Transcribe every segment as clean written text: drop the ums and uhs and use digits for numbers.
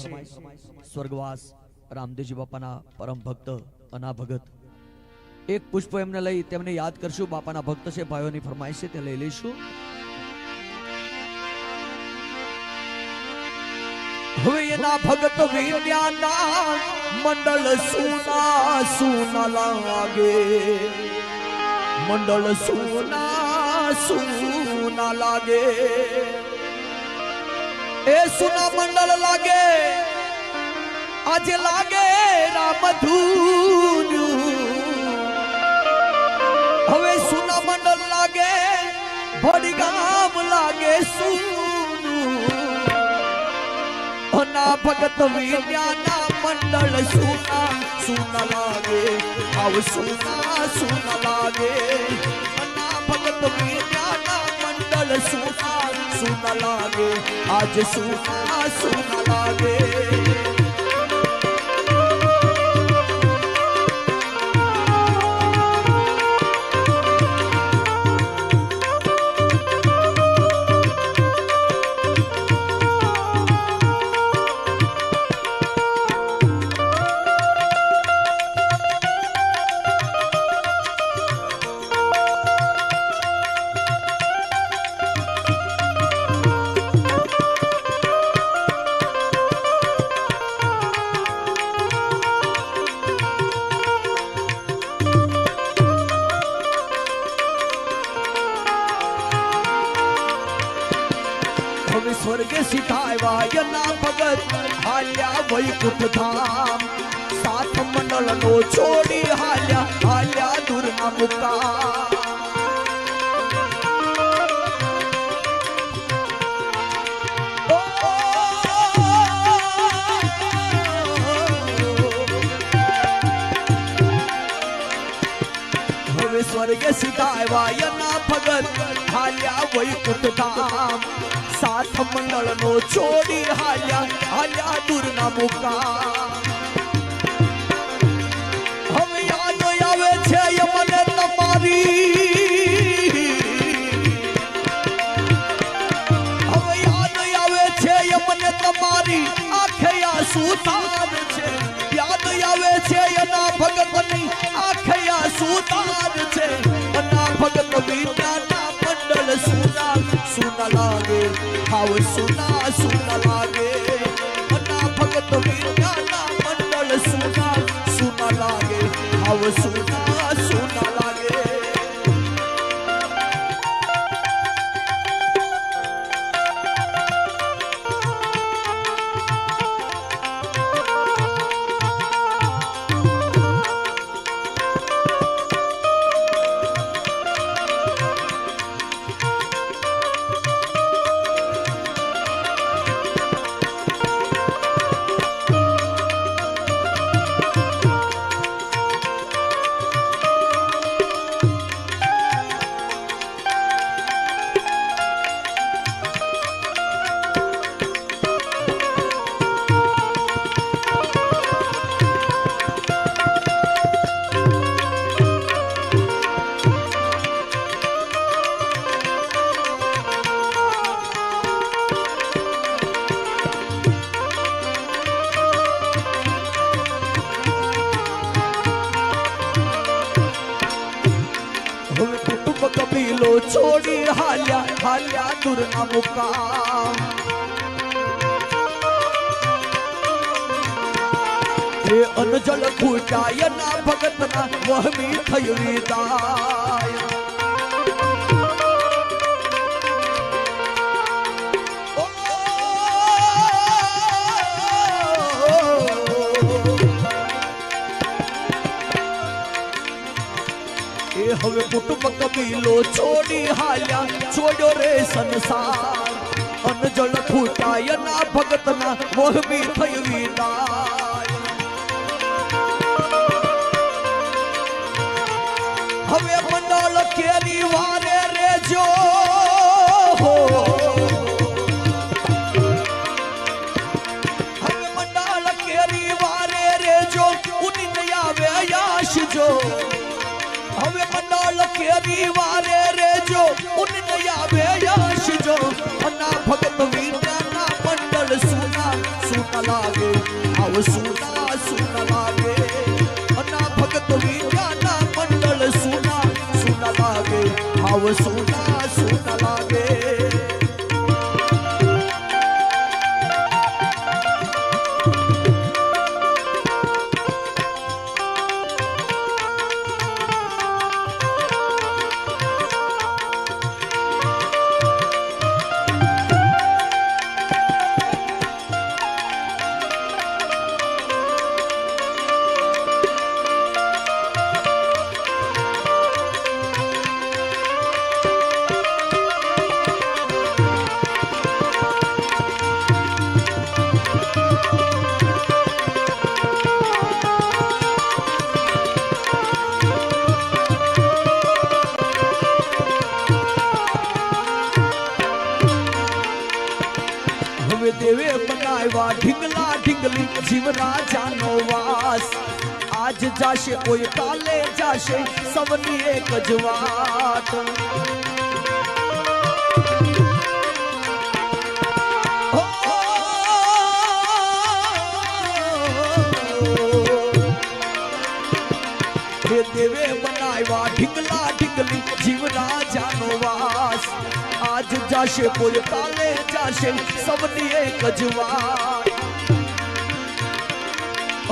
स्वर्गवास रामदेवजी बापाना परम भक्त अना भगत एक पुष्प एमने लई तेमने याद करशु। बापाना भक्त छे, भाईओनी फरमाइश छे ते लई लेशु। हवे एना भगत वीर्याना मंडल सुना सुना लागे, मंडल सुना सुना लागे, ए सुना मंडल लागे, आज लागे रामधून। हवे सुना मंडल लागे, भड़ी गाम लागे सुनू। ना भगत वीर्याना मंडल सुना सुना लागे, आव सुना सुना लागे। ना भगत वीर्याना मंडल सुना सुना लागे, आज सुना सुना लागे। स्वर्ग सिधायवायना भगत हाल्या वैकुंठ धाम। सात मंडल नो छोड़ी हाल्या हाल्या दूर ना मुकाम। हवे स्वर्ग सिधायवायना भगत हाल्या वैकुंठ धाम। सात मंडल नो छोड़ी हाल्या हाल्या दूर ना मुकाम। हम याद आवे छे यमने तमारी, हम याद आवे छे यमने तमारी, आंखे आंसू तार छे। याद आवे छे यना भगतनी आंखे आंसू तार छे। ना भगत वीर्याना मंडल सुना सुना लागे, हाव सुना सुना लागे। ना भगत वीर्याना मंडल सुना सुना लागे, हाव सुना सुना लागे। कबीलो छोड़ी हाल्या हाल्या दूर ना मुकाम। हे अनजल फूटाय ना भगतना वहमी थई विदाय। हवे कुटुंब कबीलो छोड़ी हाल्या छोड़ो रे संसार। अनजल फूटाय ना भगतना वहमी थई विदाय। हवे मंडल केरी वारे रे जो, हवे मंडल केरी वारे रे जो, उनी नया वे आयाश जो। हवे मंडल केरी वारे रे जो, उन नया वे यश जो। ना भगत वीर्याना मंडल सुना सुना लागे हाव सुना सुना लागे अना भगत विद्याना मंडल सुना सुना लागे हाव सुना सुना लागे देवे बनावा ढिंगला ढिंगली जीव राजा नो वास आज जाशे कोई काले जाशे सबनी एक जवाट देवे बनावा ढिंगला ढिंगली जीव राजा नो वास आज जाशे कोई काले जाशे सबनी एक जवान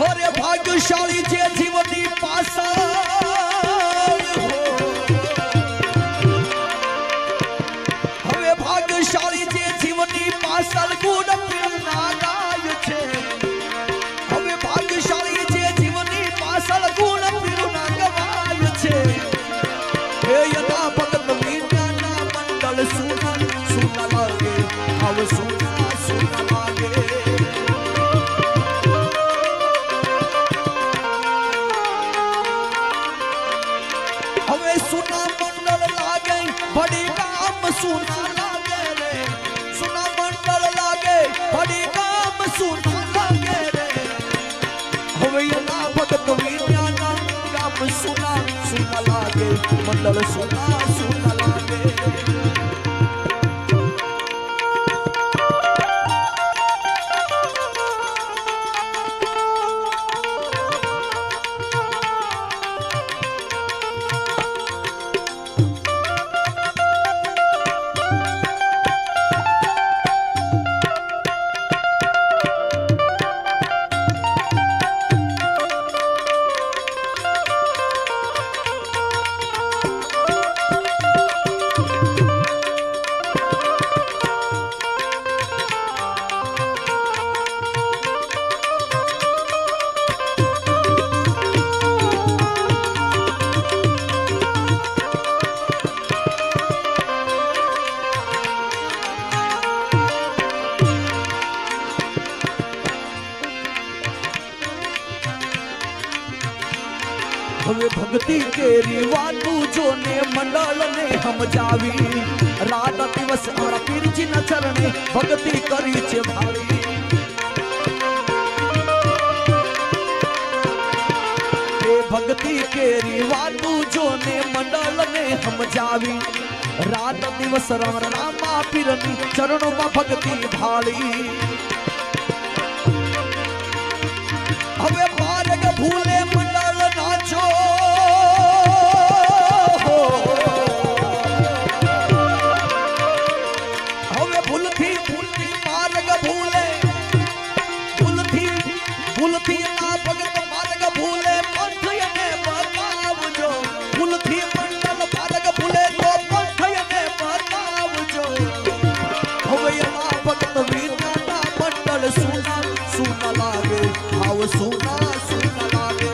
और भाग्यशाली जे जीवनी पासा हवे भाग्यशाली जे जीवनी पासल गुण प्रेरणा गाय छे हवे भाग्यशाली जे जीवनी पासल गुण प्रेरणा गवाय छे हे यदा भगत विद्याना मंडल सुना सुना लागे हाव सुना सुना लागे हवे सुना मंडल लागे बड़ी काम सुना लागे रे सुना मंडल लागे बड़ी काम सुना लागे रे हवे ना भगत विद्याना काम सुना सुना लागे मंडल सुना सुना लागे हवे भक्ति केरी वातू जो ने मंडल ने हम जावी रात दिवस और पीरजी न चरणे भक्ति करी छे भारी हे भक्ति केरी वातू जो ने मंडल ने हम जावी रात दिवस रामा पीरनी चरणों में भक्ति भाली हवे मार्ग भूले मंडल नाचो हवे भूलथी भूलथी मार्ग भूले भूलथी ना भगत मार्ग भूले पंथ ने बतावजो भूलथी मंडल मार्ग भूले तो पंथ ने बतावजो हवे ना भगत विद्याना मंडल सुना सुना लागे हाव सुना सुना लागे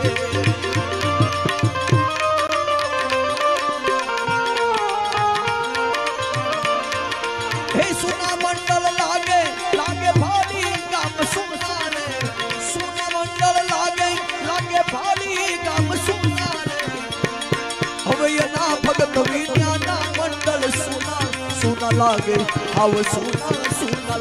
हे सुना मंडल लागे लागे भाली गाम सुना रे सुना मंडल लागे लागे भाली गाम सुना रे हवे ना भगत विद्याना मंडल सुना सुना लागे हाव सुना सुना